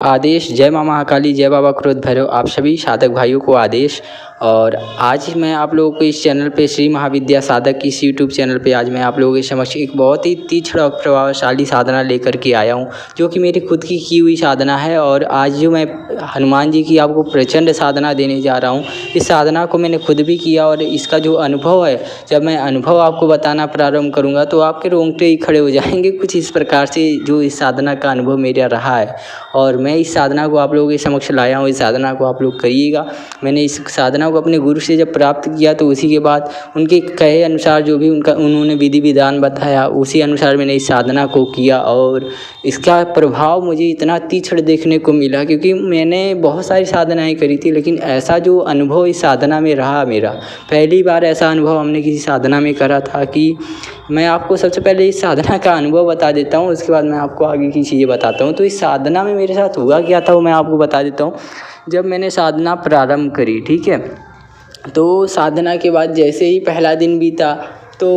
आदेश। जय माँ महाकाली, जय बाबा क्रोध भैरव। आप सभी साधक भाइयों को आदेश। और आज मैं आप लोगों को इस चैनल पे श्री महाविद्या साधक की इस यूट्यूब चैनल पे आज मैं आप लोगों के समक्ष एक बहुत ही तीक्ष्ण और प्रभावशाली साधना लेकर के आया हूँ, जो कि मेरी खुद की हुई साधना है। और आज जो मैं हनुमान जी की आपको प्रचंड साधना देने जा रहा हूँ, इस साधना को मैंने खुद भी किया और इसका जो अनुभव है, जब मैं अनुभव आपको बताना प्रारंभ करूँगा तो आपके रोंगटे ही खड़े हो जाएंगे। कुछ इस प्रकार से जो इस साधना का अनुभव मेरा रहा है और मैं इस साधना को आप लोगों के समक्ष लाया हूँ। इस साधना को आप लोग करिएगा। मैंने इस साधना को अपने गुरु से जब प्राप्त किया तो उसी के बाद उनके कहे अनुसार जो भी उन्होंने विधि विधान बताया उसी अनुसार मैंने इस साधना को किया और इसका प्रभाव मुझे इतना तीक्ष्ण देखने को मिला, क्योंकि मैंने बहुत सारी साधनाएं करी थी लेकिन ऐसा जो अनुभव इस साधना में रहा मेरा, पहली बार ऐसा अनुभव हमने किसी साधना में करा था कि मैं आपको सबसे पहले इस साधना का अनुभव बता देता हूँ, उसके बाद मैं आपको आगे की चीज़ें बताता हूँ। तो इस साधना में मेरे साथ हुआ क्या था वो मैं आपको बता देता हूँ। जब मैंने साधना प्रारंभ करी, ठीक है, तो साधना के बाद जैसे ही पहला दिन बीता तो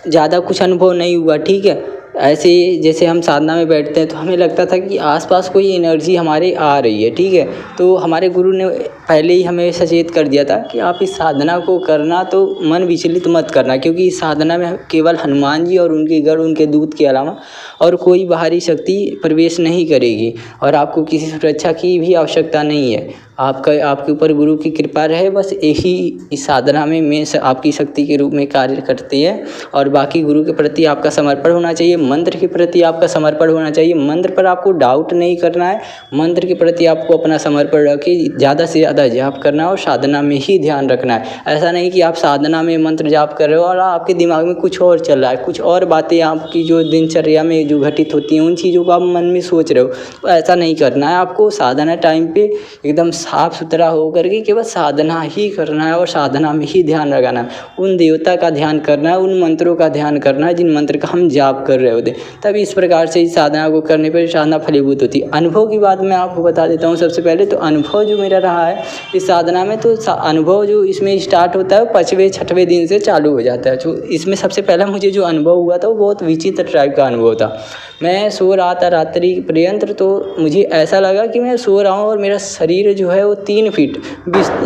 ज़्यादा कुछ अनुभव नहीं हुआ, ठीक है। ऐसे जैसे हम साधना में बैठते हैं तो हमें लगता था कि आसपास कोई एनर्जी हमारे आ रही है, ठीक है। तो हमारे गुरु ने पहले ही हमें सचेत कर दिया था कि आप इस साधना को करना तो मन विचलित मत करना, क्योंकि इस साधना में केवल हनुमान जी और उनके गढ़ उनके दूत के अलावा और कोई बाहरी शक्ति प्रवेश नहीं करेगी और आपको किसी सुरक्षा की भी आवश्यकता नहीं है। आपके ऊपर गुरु की कृपा रहे, बस यही इस साधना में मैं आपकी शक्ति के रूप में कार्य करती है। और बाकी गुरु के प्रति आपका समर्पण होना चाहिए, मंत्र के प्रति आपका समर्पण होना चाहिए। मंत्र पर आपको डाउट नहीं करना है, मंत्र के प्रति आपको अपना समर्पण रख के ज़्यादा से ज़्यादा जाप करना है और साधना में ही ध्यान रखना है। ऐसा नहीं कि आप साधना में मंत्र जाप कर रहे हो और आपके दिमाग में कुछ और चल रहा है, कुछ और बातें आपकी जो दिनचर्या में जो घटित होती हैं उन चीज़ों को आप मन में सोच रहे हो, तो ऐसा नहीं करना है। आपको साधना टाइम पे एकदम साफ सुथरा होकर के केवल साधना ही करना है और साधना में ही ध्यान लगाना है। उन देवता का ध्यान करना है, उन मंत्रों का ध्यान करना है जिन मंत्र का हम जाप कर रहे होते। तब इस प्रकार से इस साधना को करने पर साधना फलीभूत होती है। अनुभव की बात मैं आपको बता देता हूँ। सबसे पहले तो अनुभव जो मेरा रहा है इस साधना में, तो अनुभव जो इसमें स्टार्ट होता है 5वें 6वें दिन से चालू हो जाता है। जो इसमें सबसे पहला मुझे जो अनुभव हुआ था वो बहुत विचित्र टाइप का अनुभव था। मैं सो रहा था रात्रि पर्यंत, तो मुझे ऐसा लगा कि मैं सो रहा हूँ और मेरा शरीर जो है वो 3 फीट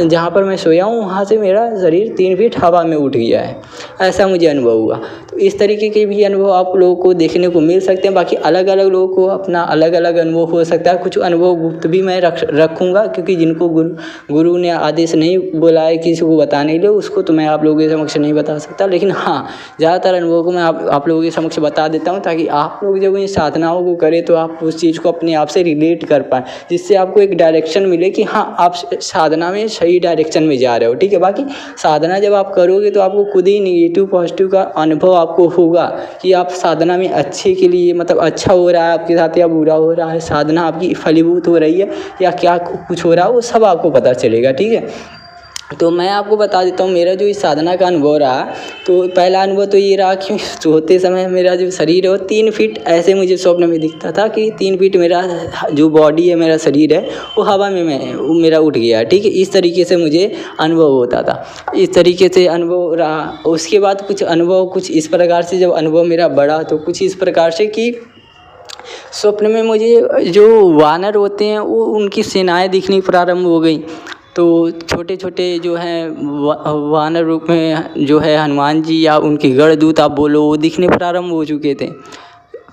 जहाँ पर मैं सोया हूँ वहाँ से मेरा शरीर 3 फीट हवा में उठ गया है, ऐसा मुझे अनुभव हुआ। तो इस तरीके के भी अनुभव आप लोगों को देखने को मिल सकते हैं। बाकी अलग अलग लोगों को अपना अलग अलग अनुभव हो सकता है। कुछ अनुभव गुप्त भी मैं रखूँगा, क्योंकि जिनको गुरु ने आदेश नहीं बोला है किसी को बताने के लिए, उसको तो मैं आप लोगों के समक्ष नहीं बता सकता। लेकिन हाँ, ज़्यादातर अनुभव को मैं आप लोगों के समक्ष बता देता हूँ, ताकि आप लोग जब इन साधनाओं को करें तो आप उस चीज़ को अपने आप से रिलेट कर पाएँ, जिससे आपको एक डायरेक्शन मिले कि हाँ आप साधना में सही डायरेक्शन में जा रहे हो, ठीक है। बाकी साधना जब आप करोगे तो आपको खुद ही नेगेटिव पॉजिटिव का अनुभव आपको होगा कि आप साधना में अच्छे के लिए, मतलब अच्छा हो रहा है आपके साथ या बुरा हो रहा है, साधना आपकी फलीभूत हो रही है या क्या कुछ हो रहा है, वो सब आपको पता चलेगा, ठीक है। तो मैं आपको बता देता हूँ मेरा जो इस साधना का अनुभव रहा। तो पहला अनुभव तो ये रहा कि सोते समय मेरा जो शरीर है वो 3 फीट ऐसे मुझे स्वप्न में दिखता था कि 3 फीट मेरा जो बॉडी है, मेरा शरीर है वो हवा में मेरा उठ गया, ठीक है। इस तरीके से मुझे अनुभव होता था, इस तरीके से अनुभव रहा। उसके बाद कुछ अनुभव कुछ इस प्रकार से जब अनुभव मेरा बढ़ा तो कुछ इस प्रकार से कि स्वप्न में मुझे जो वानर होते हैं वो उनकी सेनाएँ दिखनी प्रारंभ हो गई। तो छोटे छोटे जो हैं वानर रूप में जो है हनुमान जी या उनके गढ़ दूत आप बोलो, वो दिखने प्रारंभ हो चुके थे।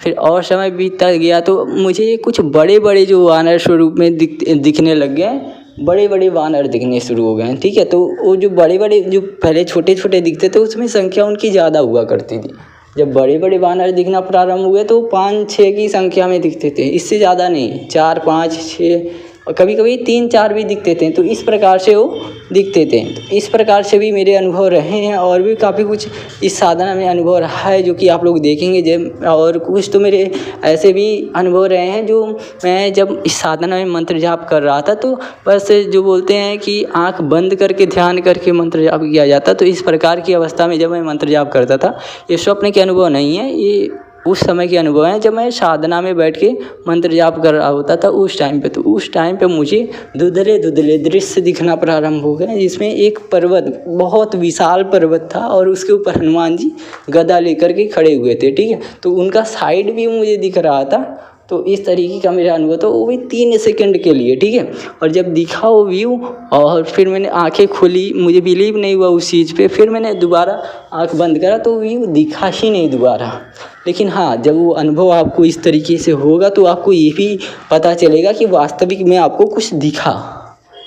फिर और समय बीतता गया तो मुझे कुछ बड़े बड़े जो वानर स्वरूप में दिखने लग गए, बड़े बड़े वानर दिखने शुरू हो गए, ठीक है। तो वो जो बड़े बड़े जो पहले छोटे छोटे दिखते थे उसमें संख्या उनकी ज़्यादा हुआ करती थी। जब बड़े बड़े वानर दिखना प्रारंभ हुए तो 5-6 की संख्या में दिखते थे, इससे ज़्यादा नहीं, 4, 5, 6 और कभी कभी 3, 4 भी दिखते थे। तो इस प्रकार से वो दिखते थे। तो इस प्रकार से भी मेरे अनुभव रहे हैं और भी काफ़ी कुछ इस साधना में अनुभव रहा है जो कि आप लोग देखेंगे। जब और कुछ तो मेरे ऐसे भी अनुभव रहे हैं जो मैं जब इस साधना में मंत्र जाप कर रहा था तो बस जो बोलते हैं कि आँख बंद करके ध्यान करके मंत्र जाप किया जाता। तो इस प्रकार की अवस्था में जब मैं मंत्र जाप करता था, ये स्वप्न के अनुभव नहीं है, ये उस समय के अनुभव हैं जब मैं साधना में बैठ के मंत्र जाप कर रहा होता था उस टाइम पे। तो उस टाइम पे मुझे धुंधले धुंधले दृश्य दिखना प्रारंभ हो गए, जिसमें एक पर्वत, बहुत विशाल पर्वत था और उसके ऊपर हनुमान जी गदा लेकर के खड़े हुए थे, ठीक है। तो उनका साइड भी मुझे दिख रहा था तो इस तरीके का मेरा अनुभव था, वो भी 3 सेकंड के लिए, ठीक है। और जब दिखा वो व्यू और फिर मैंने आंखें खोली, मुझे बिलीव नहीं हुआ उस चीज़ पे, फिर मैंने दोबारा आंख बंद करा तो व्यू दिखा ही नहीं दोबारा। लेकिन हाँ, जब वो अनुभव आपको इस तरीके से होगा तो आपको ये भी पता चलेगा कि वास्तविक में आपको कुछ दिखा,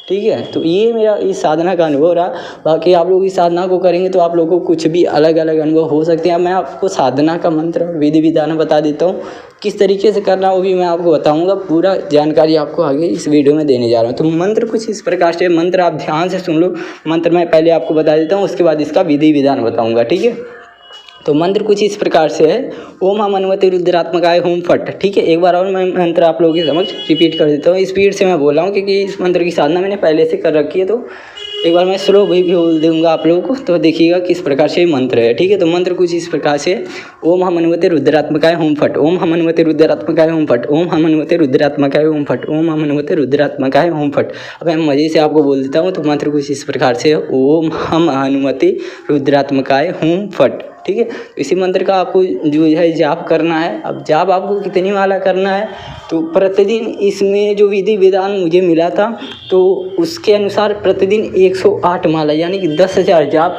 ठीक है। तो ये मेरा इस साधना का अनुभव रहा। बाकी आप लोग इस साधना को करेंगे तो आप लोगों को कुछ भी अलग अलग अनुभव हो सकते हैं। मैं आपको साधना का मंत्र विधि विधान बता देता हूँ, किस तरीके से करना वो भी मैं आपको बताऊंगा। पूरा जानकारी आपको आगे इस वीडियो में देने जा रहा हूँ। तो मंत्र कुछ इस प्रकार से, मंत्र आप ध्यान से सुन लो। मंत्र मैं पहले आपको बता देता हूँ, उसके बाद इसका विधि विधान बताऊँगा, ठीक है। तो मंत्र कुछ इस प्रकार से है, ओम हम हनुमते रुद्रात्मकाय होम फट, ठीक है। एक बार और मैं मंत्र आप लोगों के समक्ष रिपीट कर देता हूँ। स्पीड से मैं बोल रहा हूँ क्योंकि इस मंत्र की साधना मैंने पहले से कर रखी है, तो एक बार मैं स्लो भी बोल दूंगा आप लोगों को, तो देखिएगा किस प्रकार से मंत्र है, ठीक है। तो मंत्र कुछ इस प्रकार से, ओम हम हनुमते रुद्रात्मकाय होम फट, ओम हम हनुमते रुद्रात्मकाय होम फट, ओम हम हनुमते रुद्रात्मकाय होम फट, ओम हम हनुमते रुद्रात्मकाय होम फट। अब मैं मज़े से आपको बोल देता हूँ। तो मंत्र कुछ इस प्रकार से, ओम हम हनुमते रुद्रात्मकाय होम फट, ठीक है। इसी मंत्र का आपको जो है जाप करना है। अब जाप आपको कितनी माला करना है, तो प्रतिदिन इसमें जो विधि विधान मुझे मिला था तो उसके अनुसार प्रतिदिन 108 माला यानी कि 10,000 जाप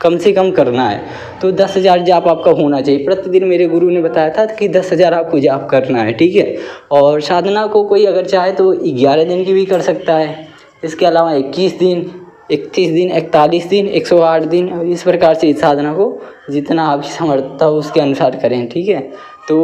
कम से कम करना है। तो 10,000 जाप आपका होना चाहिए प्रतिदिन। मेरे गुरु ने बताया था कि 10,000 आपको जाप करना है, ठीक है। और साधना को कोई अगर चाहे तो 11 दिन की भी कर सकता है। इसके अलावा 21 दिन, 31 दिन, 41 दिन, 108 दिन, इस प्रकार से इस साधना को जितना आपकी समर्थता हो उसके अनुसार करें, ठीक है। तो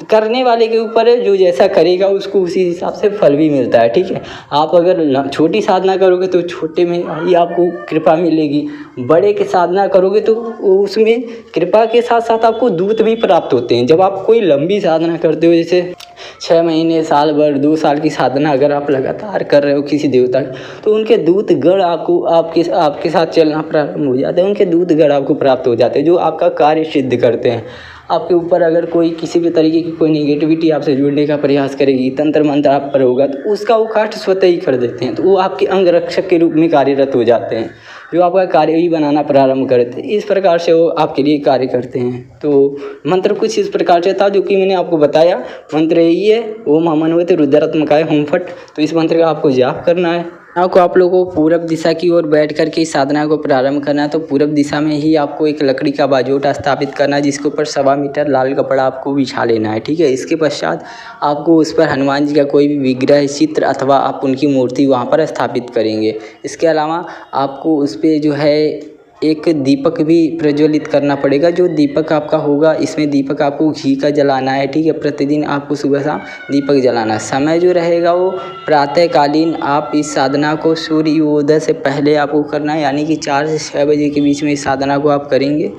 करने वाले के ऊपर है, जो जैसा करेगा उसको उसी हिसाब से फल भी मिलता है, ठीक है। आप अगर छोटी साधना करोगे तो छोटे में ही आपको कृपा मिलेगी, बड़े की साधना करोगे तो उसमें कृपा के साथ साथ आपको दूत भी प्राप्त होते हैं। जब आप कोई लंबी साधना करते हो, जैसे 6 महीने, साल भर, 2 साल की साधना अगर आप लगातार कर रहे हो किसी देवता की, तो उनके दूत गण आपको आपके साथ चलना प्रारंभ हो जाते हैं। उनके दूत गण आपको प्राप्त हो जाते हैं जो आपका कार्य सिद्ध करते हैं। आपके ऊपर अगर कोई किसी भी तरीके की कोई नेगेटिविटी आपसे जुड़ने का प्रयास करेगी, तंत्र मंत्र आप पर होगा, तो उसका वो काट स्वतः ही कर देते हैं। तो वो आपके अंग रक्षक के रूप में कार्यरत हो जाते हैं, जो आपका कार्य ही बनाना प्रारंभ करते हैं। इस प्रकार से वो आपके लिए कार्य करते हैं। तो मंत्र कुछ इस प्रकार से था जो कि मैंने आपको बताया। मंत्र यही है, ओम हम हनुमते रुद्रात्मकाय होम फट। तो इस मंत्र का आपको जाप करना है। को आप लोगों को पूरब दिशा की ओर बैठ करके इस साधना को प्रारंभ करना है। तो पूरब दिशा में ही आपको एक लकड़ी का बाजोटा स्थापित करना है, जिसके ऊपर 1.25 मीटर लाल कपड़ा आपको बिछा लेना है, ठीक है। इसके पश्चात आपको उस पर हनुमान जी का कोई भी विग्रह, चित्र अथवा आप उनकी मूर्ति वहाँ पर स्थापित करेंगे। इसके अलावा आपको उस पर जो है एक दीपक भी प्रज्वलित करना पड़ेगा। जो दीपक आपका होगा, इसमें दीपक आपको घी का जलाना है, ठीक है। प्रतिदिन आपको सुबह शाम दीपक जलाना है। समय जो रहेगा वो प्रातःकालीन, आप इस साधना को सूर्योदय से पहले आपको करना है, यानी कि 4 से 6 बजे के बीच में इस साधना को आप करेंगे।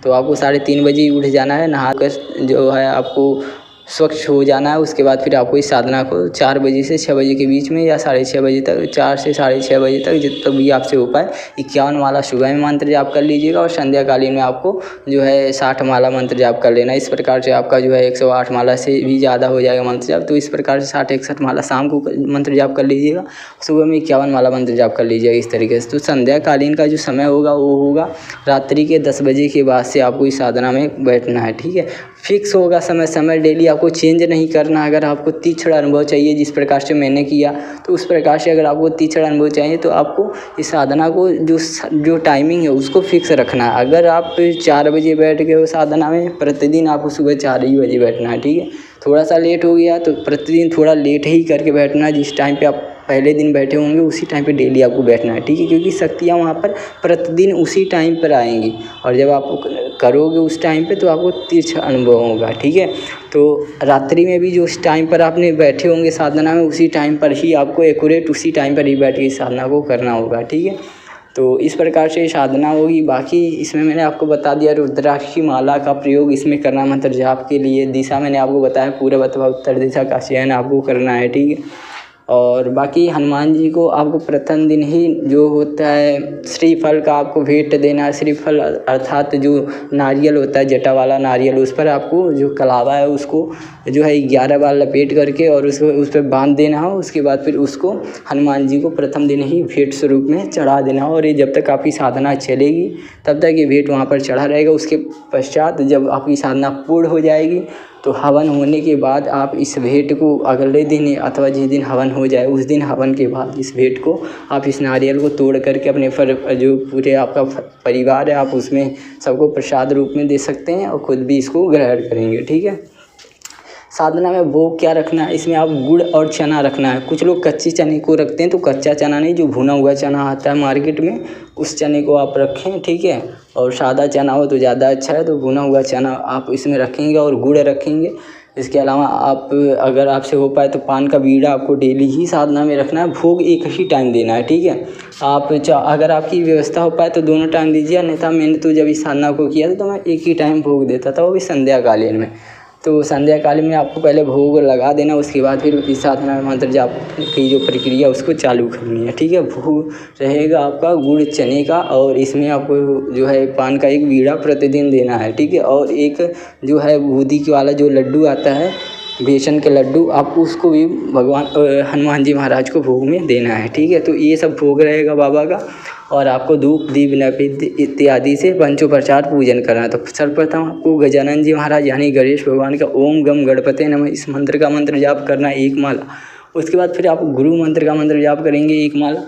तो आपको 3:30 बजे उठ जाना है, नहाकर जो है आपको स्वच्छ हो जाना है। उसके बाद फिर आपको इस साधना को 4 बजे से 6 बजे के बीच में या 6:30 बजे तक, 4 से 6:30 बजे तक, जब तक भी आपसे हो पाए 51 माला सुबह में मंत्र जाप कर लीजिएगा। और संध्याकालीन में आपको जो है 60 माला मंत्र जाप कर लेना। इस प्रकार से आपका जो है 108 माला से भी ज़्यादा हो जाएगा मंत्र जाप। तो इस प्रकार से 60-61 माला शाम को मंत्र जाप कर लीजिएगा, सुबह में 51 माला मंत्र जाप कर लीजिएगा इस तरीके से। तो संध्याकालीन का जो समय होगा वो होगा रात्रि के 10 बजे के बाद से आपको इस साधना में बैठना है, ठीक है। फिक्स होगा समय डेली आपको चेंज नहीं करना। अगर आपको तीक्ष्ण अनुभव चाहिए जिस प्रकार से मैंने किया, तो उस प्रकार से अगर आपको तीक्ष्ण अनुभव चाहिए तो आपको इस साधना को जो टाइमिंग है उसको फिक्स रखना है। अगर आप 4 बजे बैठ गए हो साधना में, प्रतिदिन आपको सुबह 4 ही बजे बैठना है, ठीक है। थोड़ा सा लेट हो गया तो प्रतिदिन थोड़ा लेट ही करके बैठना है। जिस टाइम पे आप पहले दिन बैठे होंगे उसी टाइम पे डेली आपको बैठना है, ठीक है। क्योंकि शक्तियाँ वहाँ पर प्रतिदिन उसी टाइम पर आएंगी और जब आप करोगे उस टाइम पे तो आपको तीक्ष्ण अनुभव होगा, ठीक है। तो रात्रि में भी जो उस टाइम पर आपने बैठे होंगे साधना में, उसी टाइम पर ही आपको एक्यूरेट उसी टाइम पर ही बैठ के इस साधना को करना होगा, ठीक है। तो इस प्रकार से साधना होगी। बाकी इसमें मैंने आपको बता दिया रुद्राक्ष की माला का प्रयोग इसमें करना मंत्र जाप के लिए। दिशा मैंने आपको बताया पूर्व अथवा उत्तर दिशा का चयन आपको करना है, ठीक है। और बाकी हनुमान जी को आपको प्रथम दिन ही जो होता है श्रीफल का आपको भेंट देना है। श्रीफल अर्थात जो नारियल होता है, जटा वाला नारियल, उस पर आपको जो कलावा है उसको जो है 11 बार लपेट करके और उसको उस पर बांध देना हो। उसके बाद फिर उसको हनुमान जी को प्रथम दिन ही भेंट स्वरूप में चढ़ा देना हो। और ये जब तक आपकी साधना चलेगी तब तक ये भेंट वहाँ पर चढ़ा रहेगा। उसके पश्चात जब आपकी साधना पूर्ण हो जाएगी तो हवन होने के बाद आप इस भेंट को अगले दिन अथवा जिस दिन हवन हो जाए उस दिन हवन के बाद इस भेंट को आप इस नारियल को तोड़ करके अपने जो पूरे आपका परिवार है आप उसमें सबको प्रसाद रूप में दे सकते हैं और खुद भी इसको ग्रहण करेंगे। ठीक है। साधना में भोग क्या रखना है, इसमें आप गुड़ और चना रखना है। कुछ लोग कच्चे चने को रखते हैं, तो कच्चा चना नहीं, जो भुना हुआ चना आता है मार्केट में उस चने को आप रखें। ठीक है। और सादा चना हो तो ज़्यादा अच्छा है, तो भुना हुआ चना आप इसमें रखेंगे और गुड़ रखेंगे। इसके अलावा आप अगर आपसे हो पाए तो पान का बीड़ा आपको डेली ही साधना में रखना है। भोग एक ही टाइम देना है। ठीक है। आप अगर आपकी व्यवस्था हो पाए तो दोनों टाइम दीजिए, अन्यथा मैंने तो जब इस साधना को किया था तो मैं एक ही टाइम भोग देता था, वो भी संध्या कालीन में। तो संध्या कालीन में आपको पहले भोग लगा देना, उसके बाद फिर इस साधना में मंत्र जाप की जो प्रक्रिया उसको चालू करनी है। ठीक है। भोग रहेगा आपका गुड़ चने का, और इसमें आपको जो है पान का एक बीड़ा प्रतिदिन देना है। ठीक है। और एक जो है बूंदी वाला जो लड्डू आता है, बेसन के लड्डू, आपको उसको भी भगवान हनुमान जी महाराज को भोग में देना है। ठीक है। तो ये सब भोग रहेगा बाबा का, और आपको धूप दीप नैवेद्य इत्यादि से पंचोपचार पूजन करना है। तो सर्वप्रथम आपको गजानन जी महाराज यानी गणेश भगवान का ओम गम गणपते नमः इस मंत्र का मंत्र जाप करना है 1 माला। उसके बाद फिर आप गुरु मंत्र का मंत्र जाप करेंगे 1 माला।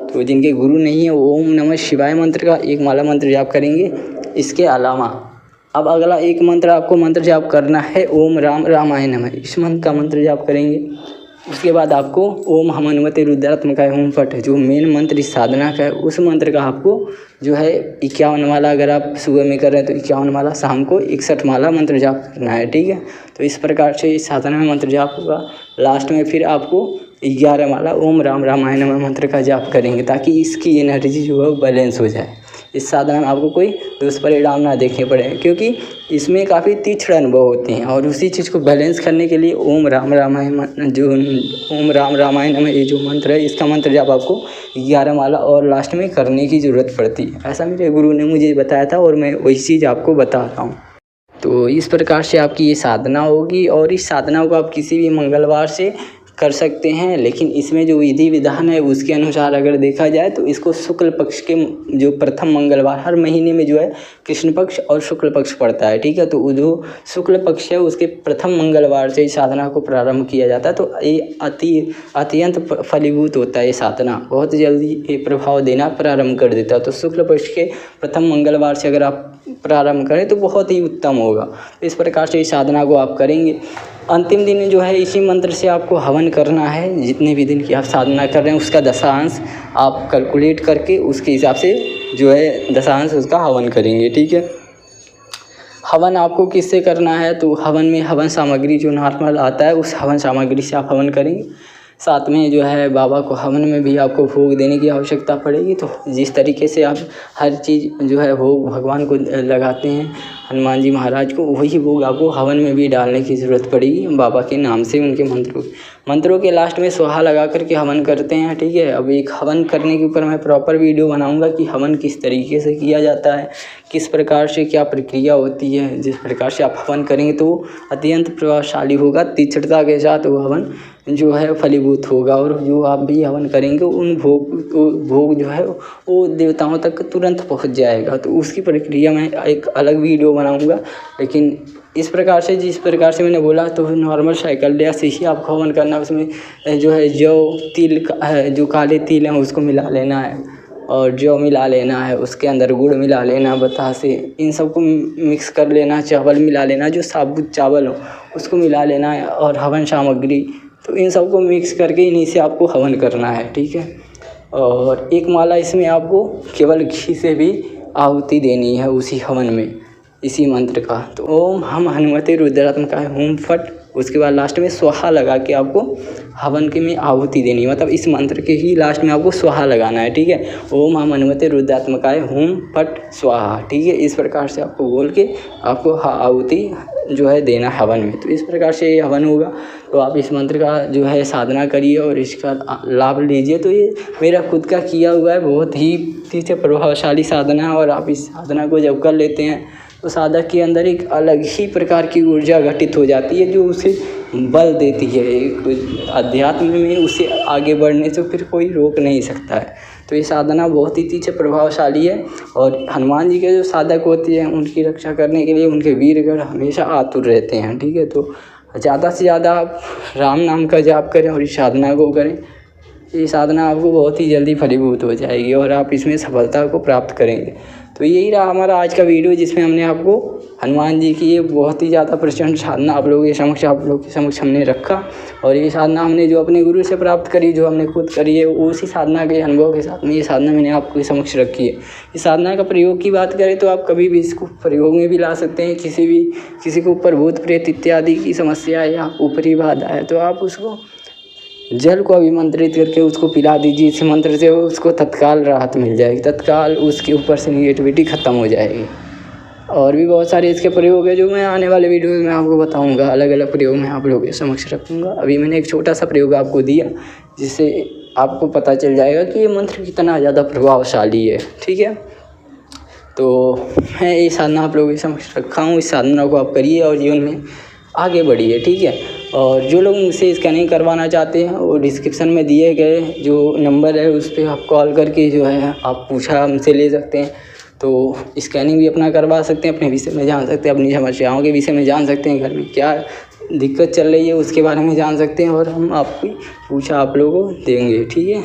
तो जिनके गुरु नहीं है ओम नमः शिवाय मंत्र का 1 माला मंत्र जाप करेंगे। इसके अलावा अब अगला एक मंत्र आपको मंत्र जाप करना है ओम राम रामाय नमः, इस मंत्र का मंत्र जाप करेंगे। उसके बाद आपको ओम हम हनुमते रुद्रात्मकाय होम फट जो मेन मंत्र इस साधना का है, उस मंत्र का आपको जो है 51 माला, अगर आप सुबह में कर रहे हैं तो 51 माला, शाम को 61 माला मंत्र जाप करना है। ठीक है। तो इस प्रकार से इस साधना में मंत्र जाप होगा। लास्ट में फिर आपको 11 माला ओम राम रामाय नमः मंत्र का जाप करेंगे, ताकि इसकी एनर्जी जो है बैलेंस हो जाए। इस साधना में आपको कोई दुष्परिणाम ना देखने पड़े, क्योंकि इसमें काफ़ी तीक्ष्ण अनुभव होते हैं। और उसी चीज़ को बैलेंस करने के लिए ओम राम रामाय नमः ये जो मंत्र है, इसका मंत्र जब आपको 11 माला और लास्ट में करने की ज़रूरत पड़ती है। ऐसा मेरे गुरु ने मुझे बताया था और मैं वही चीज़ आपको बता रहा हूँ। तो इस प्रकार से आपकी ये साधना होगी, और इस साधना को आप किसी भी मंगलवार से कर सकते हैं। लेकिन इसमें जो विधि विधान है उसके अनुसार अगर देखा जाए तो इसको शुक्ल पक्ष के जो प्रथम मंगलवार, हर महीने में जो है कृष्ण पक्ष और शुक्ल पक्ष पड़ता है। ठीक है। तो जो शुक्ल पक्ष है उसके प्रथम मंगलवार से इस साधना को प्रारंभ किया जाता है। तो ये अत्यंत फलीभूत होता है। ये साधना बहुत जल्दी ये प्रभाव देना प्रारंभ कर देता है। तो शुक्ल पक्ष के प्रथम मंगलवार से अगर आप प्रारंभ करें तो बहुत ही उत्तम होगा। इस प्रकार से इस साधना को आप करेंगे। अंतिम दिन जो है इसी मंत्र से आपको हवन करना है। जितने भी दिन की आप साधना कर रहे हैं उसका दशांश आप कैलकुलेट करके उसके हिसाब से जो है दशांश उसका हवन करेंगे। ठीक है। हवन आपको किससे करना है, तो हवन में हवन सामग्री जो नॉर्मल आता है उस हवन सामग्री से आप हवन करेंगे। साथ में जो है बाबा को हवन में भी आपको भोग देने की आवश्यकता पड़ेगी। तो जिस तरीके से आप हर चीज़ जो है भोग भगवान को लगाते हैं हनुमान जी महाराज को, वही भोग आपको हवन में भी डालने की ज़रूरत पड़ेगी बाबा के नाम से। उनके मंत्रों के लास्ट में सोहा लगा करके हवन करते हैं। ठीक है। अब एक हवन करने के ऊपर मैं प्रॉपर वीडियो बनाऊंगा कि हवन किस तरीके से किया जाता है, किस प्रकार से क्या प्रक्रिया होती है। जिस प्रकार से आप हवन करेंगे तो अत्यंत प्रभावशाली होगा, तीक्ष्णता के साथ वो हवन जो है फलीभूत होगा। और जो आप भी हवन करेंगे उन भोग जो है वो देवताओं तक तुरंत पहुंच जाएगा। तो उसकी प्रक्रिया मैं एक अलग वीडियो बनाऊंगा। लेकिन इस प्रकार से जिस प्रकार से मैंने बोला तो नॉर्मल साइकिल से ही आपको हवन करना। उसमें जो है जौ तिल जो काले तिल हैं उसको मिला लेना है, और जौ मिला लेना है, उसके अंदर गुड़ मिला लेना, बतासे, इन सबको मिक्स कर लेना। चावल मिला लेना, जो साबुत चावल हो उसको मिला लेना है, और हवन सामग्री, तो इन सबको मिक्स करके इन्हीं से आपको हवन करना है। ठीक है। और 1 माला इसमें आपको केवल घी से भी आहुति देनी है उसी हवन में, इसी मंत्र का। तो ओम हम हनुमते रुद्रात्मकाय होम फट, उसके बाद लास्ट में स्वाहा लगा के आपको हवन के में आहुति देनी है। मतलब इस मंत्र के ही लास्ट में आपको स्वाहा लगाना है। ठीक है। ओम हम हनुमते रुद्रात्मकाय होम फट स्वाहा। ठीक है। इस प्रकार से आपको बोल के आपको आहुति जो है देना हवन में। तो इस प्रकार से ये हवन होगा। तो आप इस मंत्र का जो है साधना करिए और इसका लाभ लीजिए। तो ये मेरा खुद का किया हुआ है, बहुत ही प्रभावशाली साधना है। और आप इस साधना को जब कर लेते हैं तो साधक के अंदर एक अलग ही प्रकार की ऊर्जा घटित हो जाती है, जो उसे बल देती है। एक अध्यात्म में उसे आगे बढ़ने से फिर कोई रोक नहीं सकता है। तो ये साधना बहुत ही तीव्र प्रभावशाली है और हनुमान जी के जो साधक होते हैं उनकी रक्षा करने के लिए उनके वीरगण हमेशा आतुर रहते हैं। ठीक है, तो ज़्यादा से ज़्यादा आप राम नाम का जाप करें और इस साधना को करें। ये साधना आपको बहुत ही जल्दी फलीभूत हो जाएगी और आप इसमें सफलता को प्राप्त करेंगे। तो यही रहा हमारा आज का वीडियो, जिसमें हमने आपको हनुमान जी की ये बहुत ही ज़्यादा प्रचंड साधना आप लोगों के समक्ष हमने रखा। और ये साधना हमने जो अपने गुरु से प्राप्त करी, जो हमने खुद करी है, उसी साधना के अनुभव के साथ में ये साधना मैंने आपके समक्ष रखी है। इस साधना का प्रयोग की बात करें तो आप कभी भी इसको प्रयोग में भी ला सकते हैं। किसी के ऊपर भूत प्रेत इत्यादि की समस्या है या ऊपरी बाधा है तो आप उसको जल को अभिमंत्रित करके उसको पिला दीजिए। इस मंत्र से उसको तत्काल राहत मिल जाएगी, तत्काल उसके ऊपर से निगेटिविटी ख़त्म हो जाएगी। और भी बहुत सारे इसके प्रयोग है जो मैं आने वाले वीडियो में आपको बताऊंगा। अलग अलग प्रयोग मैं आप लोगों के समक्ष रखूँगा। अभी मैंने एक छोटा सा प्रयोग आपको दिया जिससे आपको पता चल जाएगा कि ये मंत्र कितना ज़्यादा प्रभावशाली है। ठीक है, तो मैं ये साधना आप लोगों के समक्ष रखा हूँ। इस साधना को आप करिए और जीवन में आगे बढ़िए। ठीक है, और जो लोग मुझसे स्कैनिंग करवाना चाहते हैं वो डिस्क्रिप्शन में दिए गए जो नंबर है उस पर आप कॉल करके जो है आप पूछा हमसे ले सकते हैं। तो स्कैनिंग भी अपना करवा सकते हैं, अपने विषय में जान सकते हैं, अपनी समस्याओं के विषय में जान सकते हैं, घर में क्या दिक्कत चल रही है उसके बारे में जान सकते हैं और हम आपकी पूछा आप लोगों को देंगे। ठीक है,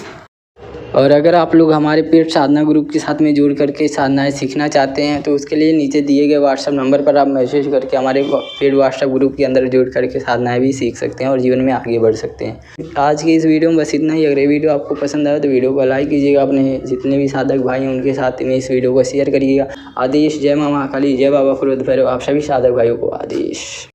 और अगर आप लोग हमारे पेड साधना ग्रुप के साथ में जुड़ करके साधनाएं सीखना चाहते हैं तो उसके लिए नीचे दिए गए व्हाट्सएप नंबर पर आप मैसेज करके हमारे पेड व्हाट्सएप ग्रुप के अंदर जुड़ करके साधनाएं भी सीख सकते हैं और जीवन में आगे बढ़ सकते हैं। आज की इस वीडियो में बस इतना ही। अगर ये वीडियो आपको पसंद आए तो वीडियो को लाइक कीजिएगा, अपने जितने भी साधक भाई हैं उनके साथ में इस वीडियो को शेयर करिएगा। आदेश। जय माँ महाकाली, जय बाबा क्रोध भैरव। आप सभी साधक भाइयों को आदेश।